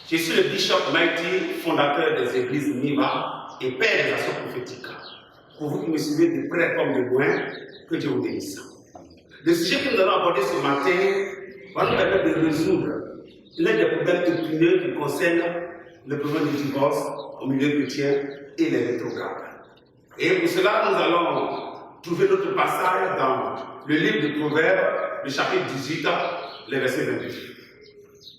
Je suis le Bishop Mighty, fondateur des églises Niva et père des actions prophétiques. Pour vous qui me suivez de près comme de loin, que Dieu vous bénisse. Le sujet que nous allons aborder ce matin va nous permettre de résoudre l'un des problèmes épineux qui concernent le problème du divorce au milieu chrétien et les rétrogrades. Et pour cela, nous allons trouver notre passage dans le livre de Proverbes, le chapitre 18, les versets 28.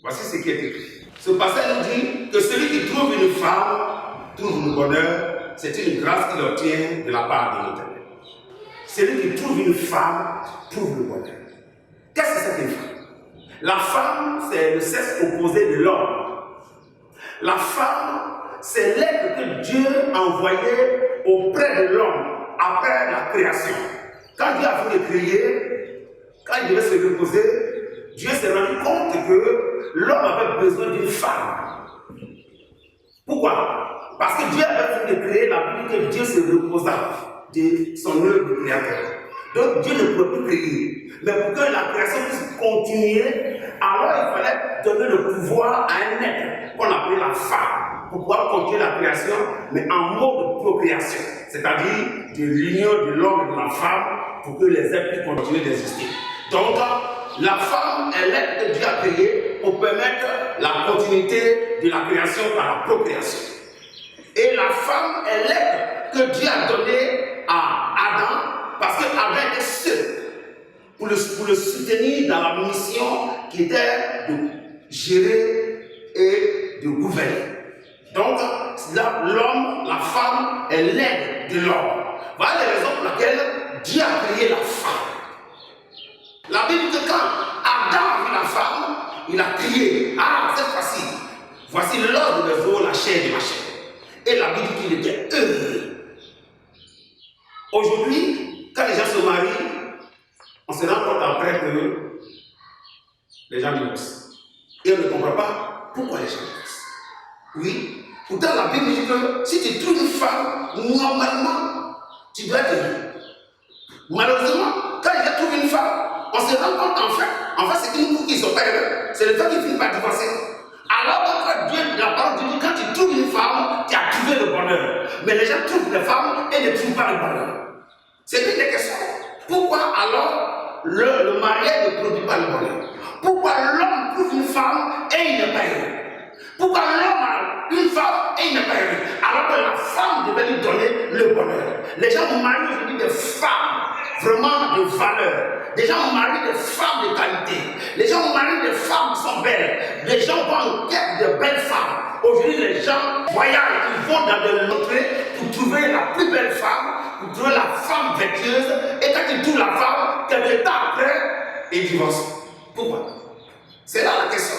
Voici ce qui est écrit. Ce passage nous dit que celui qui trouve une femme trouve le bonheur, c'est une grâce qu'il obtient de la part de l'Éternel. Celui qui trouve une femme trouve le bonheur. Qu'est-ce que c'est qu'une femme? La femme, c'est le sexe opposé de l'homme. La femme, c'est l'être que Dieu a envoyé auprès de l'homme après la création. Quand Dieu a voulu créer, quand il devait se reposer, Dieu s'est rendu compte que l'homme avait besoin d'une femme. Pourquoi? Parce que Dieu avait voulu créer la Bible que Dieu se reposa de son œuvre de créateur. Donc Dieu ne pouvait plus créer. Mais pour que la création puisse continuer, alors il fallait donner le pouvoir à un être qu'on appelait la femme, pour pouvoir continuer la création, mais en mode de procréation. C'est-à-dire de l'union de l'homme et de la femme pour que les êtres puissent continuer d'exister. Donc, la femme est l'être que Dieu a créé pour permettre la continuité de la création par la procréation. Et la femme est l'être que Dieu a donné à Adam parce qu'Adam était seul pour le soutenir dans la mission qui était de gérer et de gouverner. Donc, l'homme, la femme est l'aide de l'homme. Voilà les raisons pour lesquelles Dieu a créé la femme. La Bible dit que quand Adam a vu la femme, il a crié, ah, cette fois-ci, voici l'ordre de mes os, la chair de ma chair. Et la Bible dit qu'il était heureux. Aujourd'hui, quand les gens se marient, on se rend compte après que les gens divorcent. Et on ne comprend pas pourquoi les gens divorcent. Oui, pourtant la Bible dit que si tu trouves une femme, normalement, tu dois être heureux. Malheureusement, quand les gens trouvent une femme, on se rend compte en fait c'est une couple qui ne sont pas heureux. C'est le fait qu'ils finissent par divorcer. Alors que Dieu, la parole dit, quand tu trouves une femme, tu as trouvé le bonheur. Mais les gens trouvent des femmes et ne trouvent pas le bonheur. C'est une des questions. Pourquoi alors le mariage ne produit pas le bonheur? Pourquoi l'homme trouve une femme et il n'est pas heureux? Pourquoi l'homme a une femme et il n'est pas heureux? Alors que la femme devait lui donner le bonheur. Les gens marient aujourd'hui des femmes vraiment de valeur. Les gens marient des femmes de qualité. Les gens marient des femmes qui sont belles. Les gens vont en quête de belles femmes. Aujourd'hui, les gens voyagent, ils vont dans des loteries pour trouver la plus belle femme, pour trouver la femme vertueuse. Et quand ils trouvent la femme, quelques temps après, ils divorcent. Pourquoi? C'est là la question.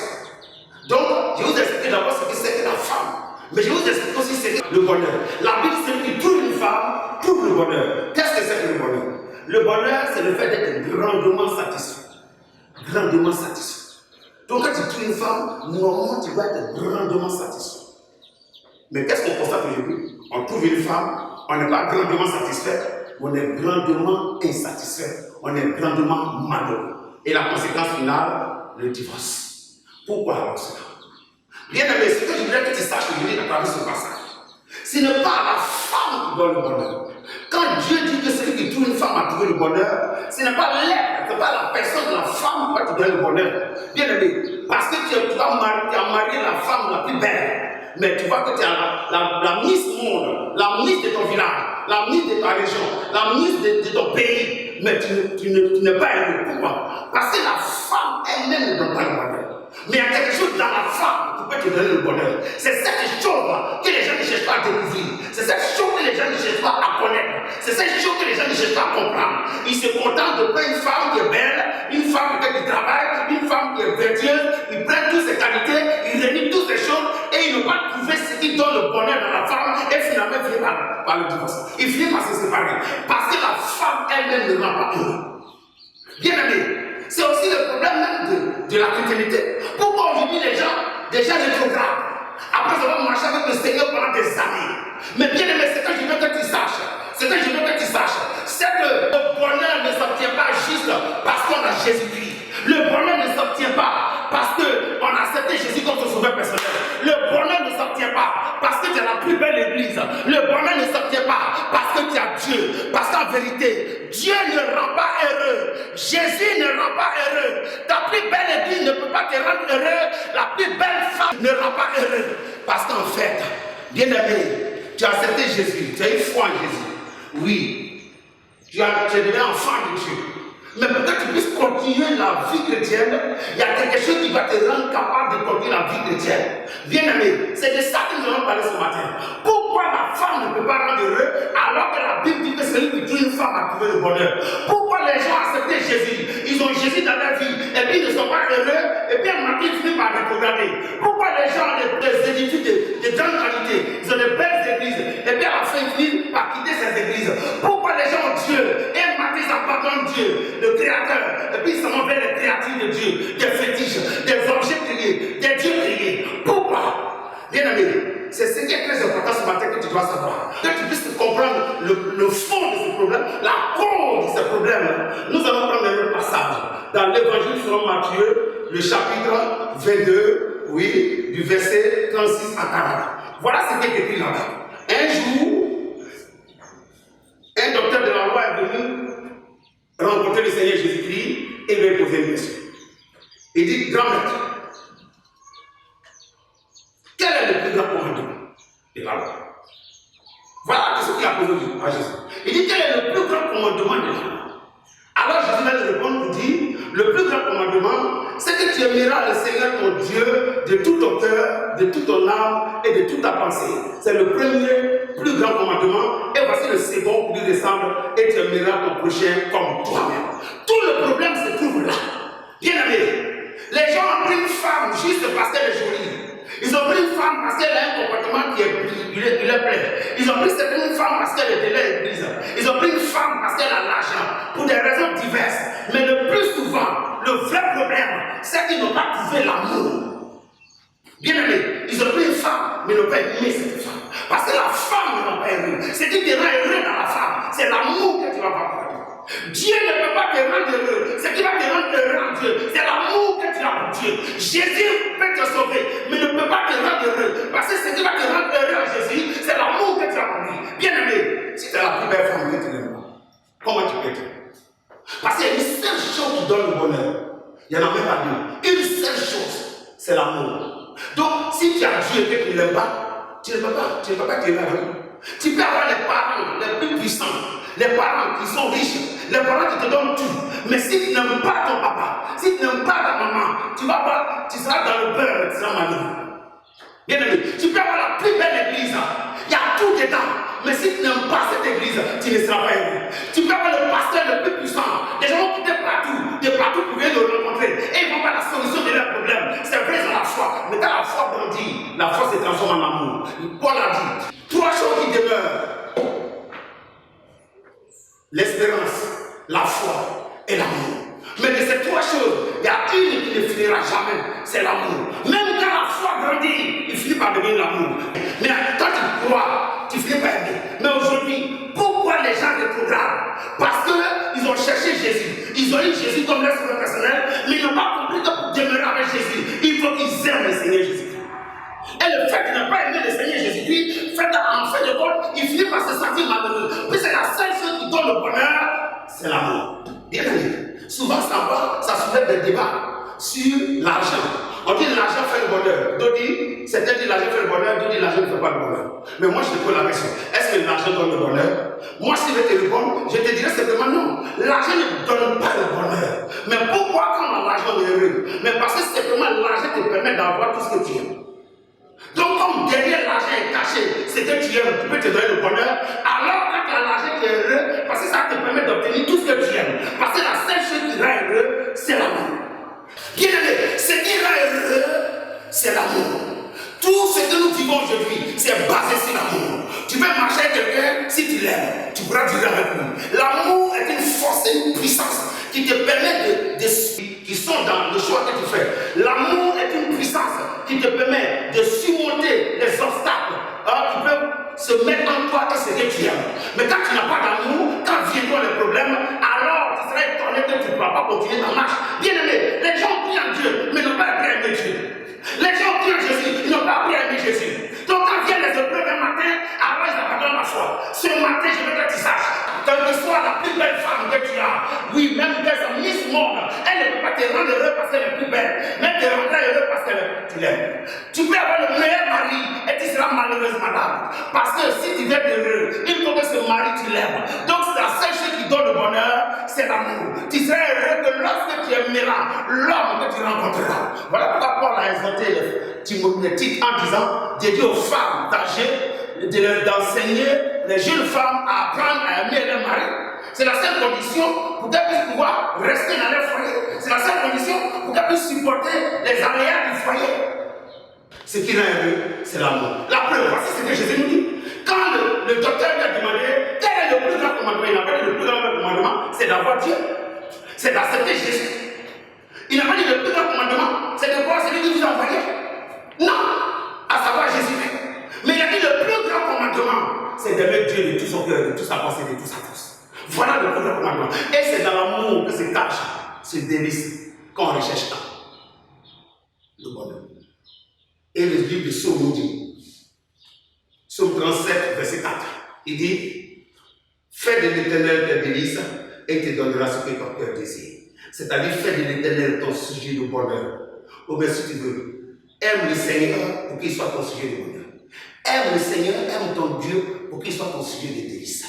Donc, je vais vous expliquer d'abord ce que c'est que la femme. Mais je vais vous expliquer aussi ce que le bonheur. La Bible, c'est qu'il trouve une femme, trouve le bonheur. Qu'est-ce que c'est que le bonheur? Le bonheur, c'est le fait d'être grandement satisfait. Grandement satisfait. Donc, quand tu trouves une femme, normalement, tu dois être grandement satisfait. Mais qu'est-ce qu'on constate aujourd'hui? On trouve une femme, on n'est pas grandement satisfait, on est grandement insatisfait, on est grandement malheureux. Et la conséquence finale, le divorce. Pourquoi alors cela? Bien aimé, ce que je voudrais que tu saches aujourd'hui à travers ce passage, ce n'est pas la femme qui donne le bonheur. Quand Dieu dit que celui qui trouve une femme a trouvé le bonheur, ce n'est pas l'être, ce n'est pas la personne de la femme qui va te donner le bonheur. Bien aimé, parce que tu as marié la femme la plus belle. Mais tu vois que tu as la Miss Monde, la Miss de ton village, la Miss de ta région, la Miss de ton pays. Mais tu n'es pas heureux. Pourquoi? Parce que la femme elle-même ne donne pas le bonheur. Mais il y a quelque chose dans la femme qui peut te donner le bonheur. C'est cette chose que les gens ne cherchent pas à découvrir. C'est cette chose que les gens ne cherchent pas à connaître. C'est cette chose que les gens ne cherchent pas à comprendre. Ils se contentent de prendre une femme qui est belle, une femme qui travaille, une femme qui est vertueuse. Ils prennent toutes ces qualités, ils réunissent toutes ces choses et ils n'ont pas trouvé ce qui donne le bonheur dans la femme et finalement ils finissent par le divorce. Ils finissent par se séparer. Parce que la femme elle-même ne rend pas heureux. Bien aimé. C'est aussi le problème même de la chrétienté. Pourquoi aujourd'hui les gens rétrogradent après avoir marché avec le Seigneur pendant des années? Mais bien aimé, c'est que je veux que tu saches. C'est que je veux que tu saches. C'est que le bonheur ne s'obtient pas juste parce qu'on a Jésus-Christ. Le bonheur ne s'obtient pas parce qu'on a accepté Jésus comme son sauveur personnel. plus belle église. Le bonheur ne s'obtient pas parce que tu as Dieu. Parce qu'en vérité, Dieu ne rend pas heureux. Jésus ne rend pas heureux. Ta plus belle église ne peut pas te rendre heureux. La plus belle femme ne rend pas heureux. Parce qu'en fait, bien aimé, tu as accepté Jésus. Tu as eu foi en Jésus. Oui. Tu es devenu enfant de Dieu. Mais pour que tu puisses continuer la vie chrétienne, il y a quelque chose qui va te rendre capable de continuer la vie chrétienne. Bien-aimé, c'est de ça que nous allons parler ce matin. Pourquoi la femme ne peut pas rendre heureux alors que la Bible dit que celui qui trouve une femme a trouvé le bonheur? Pourquoi les gens ont accepté Jésus? Ils ont Jésus dans leur vie et puis ils ne sont pas heureux et puis un matin ils finissent par rétrograder. Pourquoi les gens ont des édifices de grande qualité, ils ont de belles églises et puis à la fin ils finissent par quitter ces églises? Pourquoi les gens ont Dieu et un matin ils abandonnent Dieu, le Créateur, et puis ils s'en vont vers les créatures de Dieu, des fétiches, des objets créés, des dieux créés? Pourquoi? Bien aimé, c'est ce qui est très important ce matin que tu dois savoir. Que tu puisses comprendre le fond de ce problème, la cause de ce problème. Nous allons prendre le passage dans l'évangile selon Matthieu, le chapitre 22, oui, du verset 36 à 40. Voilà ce qui est écrit là-bas. Un jour, un docteur de la loi est venu rencontrer le Seigneur Jésus-Christ et lui poser une question. Il dit, grand maître, quel est le plus grand commandement? Et là, voilà ce qu'il a posé à Jésus. Il dit, quel est le plus grand commandement de la loi? Alors Jésus va lui répondre pour dire, le plus grand commandement, c'est que tu aimeras le Seigneur ton Dieu de tout ton cœur, de toute ton âme et de toute ta pensée. C'est le premier, plus grand commandement. Et voici le second qui lui ressemble, et tu aimeras ton prochain comme toi-même. Tout le problème se trouve là. Bien aimé, les gens ont pris une femme juste parce qu'elle est jolie. Ils ont pris une femme parce qu'elle a un comportement qui est plaît. Ils ont pris une femme parce qu'elle est de l'église. Ils ont pris une femme parce qu'elle a l'argent, pour des raisons diverses. Mais le plus souvent, le vrai problème, c'est qu'ils n'ont pas trouvé l'amour. Bien aimé, ils ont pris une femme, mais n'ont pas aimé cette femme. Parce que la femme ne va pas aimer. Ce qui te rend heureux dans la femme, c'est l'amour que tu vas avoir. Dieu ne peut pas te rendre heureux. Ce qui va te rendre heureux en Dieu, c'est l'amour que tu as pour Dieu. Jésus peut te sauver, mais ne peut pas te rendre heureux. Parce que ce qui va te rendre heureux en Jésus, c'est l'amour que tu as pour lui. Bien aimé, si tu es la plus belle femme que tu n'aimes pas, comment tu peux être? Parce qu'il y a une seule chose qui donne le bonheur. Il n'y en a même pas deux. Une seule chose, c'est l'amour. Donc, si tu as Dieu et que tu ne l'aimes pas, tu ne peux pas t'aimer avec lui. Tu peux avoir les parents les plus puissants, les parents qui sont riches, les parents qui te donnent tout. Mais si tu n'aimes pas ton papa, si tu n'aimes pas ta maman, tu seras dans le beurre, tu seras malheureux. Bien aimé, tu peux avoir la plus belle église, il y a tout dedans. Mais si tu n'aimes pas cette église, tu ne seras pas aimé. Tu peux avoir le pasteur le plus puissant. Les gens vont quitter partout pour venir le rencontrer. Et ils vont voir la solution de leurs problèmes. C'est vrai, ils ont la foi. Mais quand la foi grandit, la foi se transforme en amour. Paul a dit, 3 choses qui demeurent: l'espérance, la foi et l'amour. Mais de ces 3 choses, il y a une qui ne finira jamais, c'est l'amour. Même quand la foi grandit, il finit par devenir l'amour. Mais quand tu crois, tu finis par aimer. Mais aujourd'hui, pourquoi les gens rétrogradent? Parce qu'ils ont cherché Jésus. Ils ont eu Jésus comme leur sauveur personnel, mais ils n'ont pas compris que pour demeurer avec Jésus, il faut qu'ils aiment le Seigneur Jésus. Et le fait de ne pas aimer le Seigneur Jésus-Christ fait qu'en fin de compte, il finit par se sentir malheureux. Puis c'est la seule chose qui donne le bonheur, c'est l'amour. Bien aimé. Souvent, ça soulève des débats sur l'argent. On dit l'argent fait le bonheur. D'autres disent, certains disent l'argent fait le bonheur, d'autres disent l'argent ne fait pas le bonheur. Mais moi, je te pose la question. Est-ce que l'argent donne le bonheur? Moi, si je te réponds, je te dirais simplement non. L'argent ne donne pas le bonheur. Mais pourquoi quand on a l'argent, on est heureux? Mais parce que simplement l'argent te permet d'avoir tout ce que tu aimes. Donc, comme derrière l'argent est caché, c'est que tu aimes, tu peux te donner le bonheur. Alors, quand tu as l'argent, tu es heureux, parce que ça te permet d'obtenir tout ce que tu aimes. Parce que la seule chose qui rend heureux, c'est l'amour. Bien aimé, ce qui rend heureux, c'est l'amour. Tout ce que nous vivons aujourd'hui, c'est basé sur l'amour. Tu veux marcher avec quelqu'un, si tu l'aimes, tu pourras durer avec lui. L'amour est une force, une puissance qui te permet qui sont dans le choix que tu fais. L'amour est une puissance qui te permet de surmonter les obstacles qui peuvent se mettre en toi et ce que tu aimes. Mais quand tu n'as pas d'amour, quand viendront les problèmes, alors tu seras étonné que tu ne pourras pas continuer ta marche. Bien aimé, les gens crient en Dieu, mais n'ont pas appris à aimer Dieu. Les gens crient en Jésus, ils n'ont pas appris à aimer Jésus. Donc quand viennent les épreuves un matin, foi. Ce matin, je veux que tu saches, quelle que soit la plus belle femme que tu as, oui, même qu'elle soit Miss Monde, elle ne peut pas te rendre heureux parce qu'elle est plus belle, mais te rendre heureux parce que tu l'aimes. Tu peux avoir le meilleur mari et tu seras malheureuse, madame. Parce que si tu veux être heureux, il faut que ce mari, tu l'aimes. Donc, c'est la seule chose qui donne le bonheur, c'est l'amour. Tu seras heureux que lorsque tu aimeras l'homme que tu rencontreras. Voilà pourquoi Paul a inventé le titre en disant, dédié aux femmes âgées, d'enseigner les jeunes femmes à apprendre à aimer leur mari. C'est la seule condition pour qu'elles puissent pouvoir rester dans leur foyer. C'est la seule condition pour qu'elles puissent supporter les aléas du foyer. Ce qui rend heureux, c'est l'amour. La preuve, voici ce que Jésus nous dit. Quand le docteur lui a demandé quel est le plus grand commandement, il n'a pas dit le plus grand commandement, c'est d'avoir Dieu. C'est d'accepter Jésus. Il n'a pas dit le plus grand commandement, c'est de voir celui qui vous a envoyé. Non, à savoir Jésus-Christ. Mais il a dit le plus grand commandement, c'est d'aimer Dieu de tout son cœur, de toute sa pensée, de toute sa force. Voilà le plus grand commandement. Et c'est dans l'amour que se cache ce délice qu'on recherche tant. Le bonheur. Et le livre de Psaume nous dit, Psaume 37, verset 4, il dit, fais de l'Éternel tes délices et il te donnera ce que ton cœur désire. C'est-à-dire, fais de l'Éternel ton sujet de bonheur. Ou bien si tu veux, aime le Seigneur pour qu'il soit ton sujet de bonheur. Aime le Seigneur, aime ton Dieu pour qu'il soit ton sujet de délices.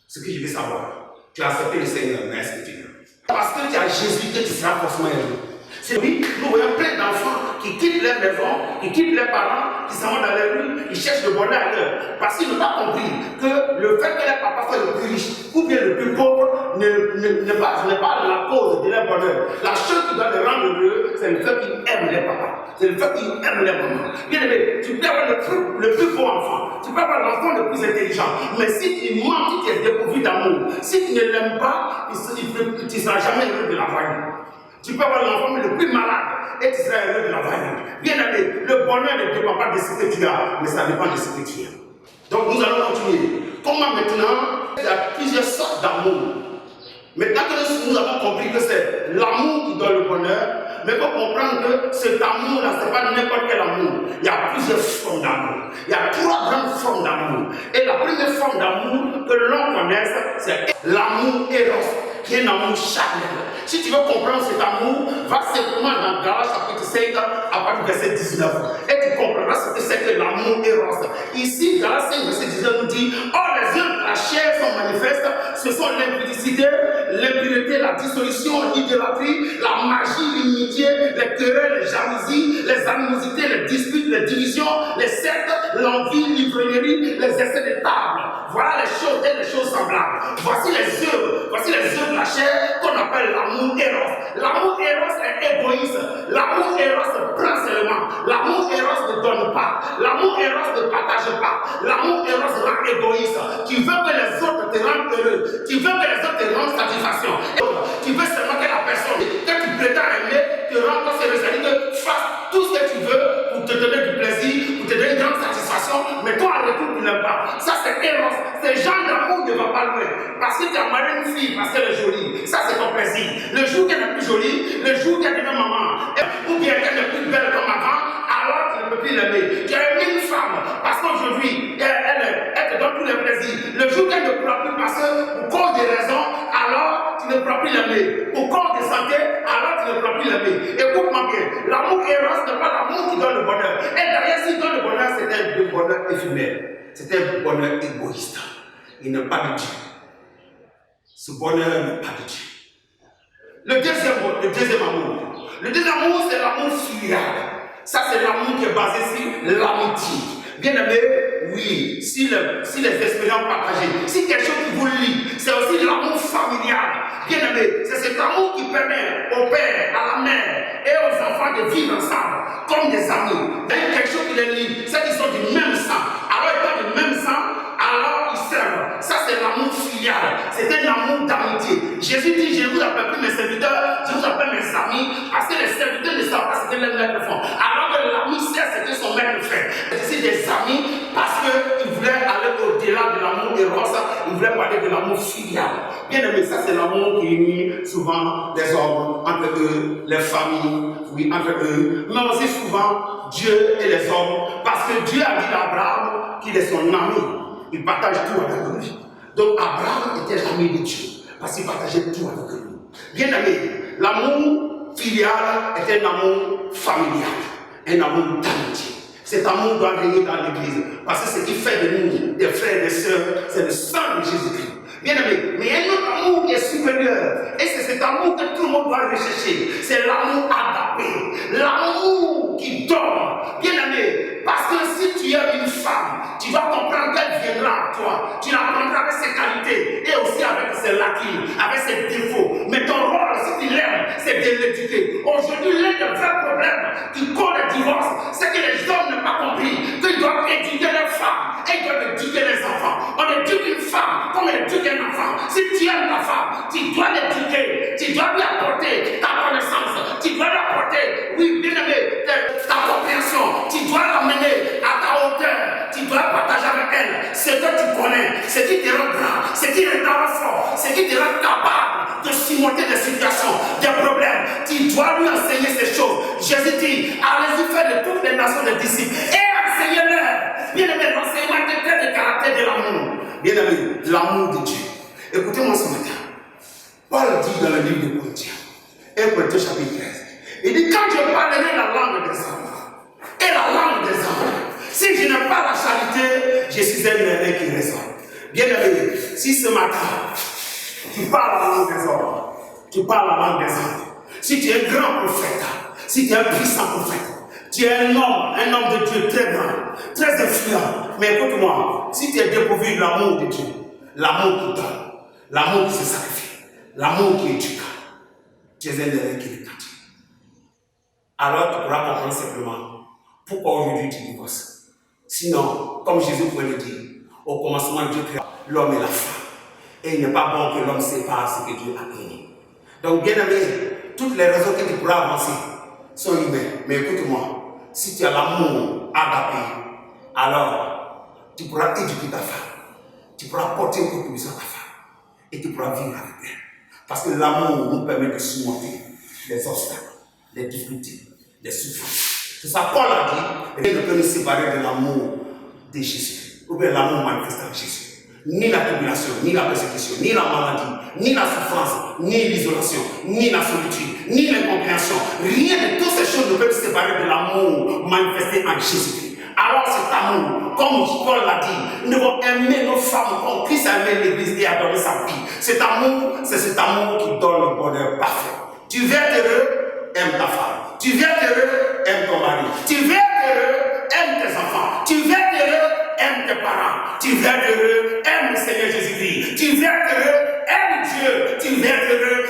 Ce que je veux savoir, tu as accepté le Seigneur, mais est-ce que tu l'aimes? Parce que tu as Jésus que tu seras forcément heureux. C'est lui, nous voyons plein d'enfants qui quittent leur maison, qui quittent leurs parents, qui s'en vont dans les rues, ils cherchent le bonheur ailleurs. Parce qu'ils n'ont pas compris que le fait que leur papa soit le plus riche ou bien le plus pauvre n'est pas la cause de leur bonheur. La chose qui doit les rendre heureux, c'est le fait qu'ils aiment leur papa. C'est le fait qu'ils aiment leur maman. Bien aimé, tu peux avoir le plus beau enfant, tu peux avoir l'enfant le plus intelligent, mais si tu manques, tu es dépourvu d'amour, si tu ne l'aimes pas, tu ne seras jamais heureux de l'avoir. Tu peux avoir l'enfant le plus malade et tu seras heureux de l'avoir. Bien aimé, le bonheur ne dépend pas de ce que tu as, mais ça dépend de ce que tu as. Donc nous allons continuer. Comment maintenant, il y a plusieurs sortes d'amour. Maintenant que nous avons compris que c'est l'amour qui donne le bonheur, mais il faut comprendre que cet amour-là, ce n'est pas n'importe quel amour. Il y a plusieurs formes d'amour. Il y a 3 grandes formes d'amour. Et la première forme d'amour que l'on connaisse, c'est l'amour éros, qui est un amour charnel. Si tu veux comprendre cet amour, va simplement dans Galates chapitre 5, à partir du verset 19. Et tu comprendras ce que c'est que l'amour éros. Ici, Galates 5, verset 19 nous dit, or les œuvres de la chair sont manifestes, ce sont l'impudicité, l'impureté, la dissolution, l'idolâtrie, la magie, l'imitié, les querelles, les jalousies, les animosités, les disputes, les divisions, les sectes, l'envie, l'ivrognerie, les essais de table. Voilà les choses et les choses semblables. Voici les œuvres de la chair qu'on appelle l'amour éros. L'amour éros est égoïste. L'amour éros prend seulement. L'amour éros ne donne pas. L'amour éros ne partage pas. L'amour éros rend égoïste. Tu veux que les autres te rendent heureux. Tu veux que les autres te rendent satisfaction. Tu veux seulement que la personne que tu prétends aimer te rende heureux. C'est-à-dire que fasse tout ce que tu veux pour te donner du plaisir, pour te donner une grande satisfaction, mais toi en retour tu n'aimes pas. Ça c'est éros. Ce genre d'amour ne va pas loin. Parce que tu as marié une fille parce qu'elle est jolie. Ça c'est ton plaisir. Le jour qu'elle n'est plus jolie, le jour qu'elle devient maman, ou bien qu'elle n'est plus belle comme avant, alors tu ne peux plus l'aimer. Tu as aimé une femme parce qu'aujourd'hui elle te donne tous les plaisirs. Le jour qu'elle ne pourra plus passer pour cause des raisons, alors tu ne pourras plus l'aimer. Pour cause de santé, alors tu ne pourras plus l'aimer. Écoute-moi bien, l'amour éros n'est pas l'amour qui donne le bonheur. Et d'ailleurs, s'il donne le bonheur, c'est un bonheur éphémère. C'est un bonheur égoïste. Il n'est pas de Dieu. Ce bonheur n'est pas de Dieu. Le deuxième amour. Le deuxième amour, c'est l'amour filial. Ça, c'est l'amour qui est basé sur l'amitié. Bien aimé, oui, si les expériences partagées, si quelque chose qui vous lie, c'est aussi l'amour familial. Bien aimé, c'est cet amour qui permet au père, à la mère et aux enfants de vivre ensemble comme des amis. Il y a quelque chose qui les lie, c'est qu'ils sont du même sang. Alors ils sont du même sang, alors ils s'aiment. Ça c'est l'amour filial, c'est un amour d'amitié. Jésus dit, je ne vous appelle plus mes serviteurs, je vous appelle mes amis, parce que les serviteurs ne savent pas ce que les maîtres font. Alors que l'ami sait ce que son maître fait. C'est des amis parce qu'ils voulaient aller au-delà de l'amour éros, ils voulaient parler de l'amour filial. Bien aimé, ça c'est l'amour qui unit souvent les hommes, entre eux, les familles, oui, entre eux, mais aussi souvent Dieu et les hommes, parce que Dieu a dit à Abraham qu'il est son ami. il partage tout avec lui. Donc Abraham était l'ami de Dieu, parce qu'il partageait tout avec lui. Bien aimé, l'amour filial est un amour familial, un amour d'amitié. Cet amour doit régner dans l'église, parce que ce qui fait de nous des frères et des sœurs, c'est le sang de Jésus-Christ. Bien aimé, mais il y a un autre amour qui est supérieur, et c'est cet amour que tout le monde doit rechercher. C'est l'amour agapé, l'amour qui donne. Bien aimé, parce que si tu es une femme, tu dois comprendre qu'elle viendra à toi. Tu la prendras avec ses qualités et aussi avec ses lacunes, avec ses défauts. Mais ton rôle, si tu l'aimes, c'est de l'éduquer. Aujourd'hui, l'un des vrais problèmes qui cause le divorce, c'est que les hommes n'ont pas compris qu'ils doivent éduquer les femmes et ils doivent éduquer les enfants. On éduque une femme comme on éduque un enfant. Si tu aimes ta femme, tu dois l'éduquer, tu dois lui apporter ta connaissance, tu dois lui apporter, oui, bien aimé, ta compréhension, tu dois l'amener à ta hauteur, tu dois partager avec elle ce que tu connais, ce qui te rend grand, ce qui te rend fort, ce qui te rend capable de surmonter des situations, des problèmes. Tu dois lui enseigner ces choses. Jésus dit, allez-y faire de toutes les nations des disciples et enseignez-leur. Bien aimé, l'enseignement est très de caractère de l'amour. Bien aimé, l'amour de Dieu. Écoutez-moi ce matin. Paul dit dans le livre de Corinthiens, 1 Corinthiens chapitre 13, il dit, quand je parlerai la langue des hommes et la langue des hommes, si je n'ai pas la charité, je suis un erreur qui résonne. Bien aimé, si ce matin, tu parles la langue des hommes, tu parles la langue des hommes, si tu es un grand prophète, si tu es un puissant prophète, tu es un homme de Dieu très grand, très influent, mais écoute-moi, si tu es dépourvu de l'amour de Dieu, l'amour qui donne, l'amour qui se sacrifie, l'amour qui éduque, tu es un erreur qui est tâche. Alors tu pourras comprendre simplement pourquoi aujourd'hui tu divorces. Sinon, comme Jésus pouvait le dire, au commencement Dieu créa l'homme et la femme. Et il n'est pas bon que l'homme sépare ce que Dieu a créé. Donc bien aimé, toutes les raisons que tu pourras avancer sont humaines. Mais écoute-moi, si tu as l'amour agapé, alors tu pourras éduquer ta femme. Tu pourras porter une contribution à ta femme. Et tu pourras vivre avec elle. Parce que l'amour nous permet de surmonter les obstacles, les difficultés, les souffrances. C'est ça Paul a dit, rien ne peut nous séparer de l'amour de Jésus, ou bien l'amour manifesté en Jésus. Ni la tribulation, ni la persécution, ni la maladie, ni la souffrance, ni l'isolation, ni la solitude, ni l'incompréhension. Rien de toutes ces choses ne peut nous séparer de l'amour manifesté en Jésus. Alors cet amour, comme Paul l'a dit, nous devons aimer nos femmes comme Christ a aimé l'Église et a donné sa vie. Cet amour, c'est cet amour qui donne le bonheur parfait. Tu veux être heureux, aime ta femme. Tu veux être heureux, aime ton mari. Tu veux être heureux, aime tes enfants. Tu veux être heureux, aime tes parents. Tu veux être heureux, aime le Seigneur Jésus-Christ. Tu veux être heureux, aime Dieu. Tu veux être heureux,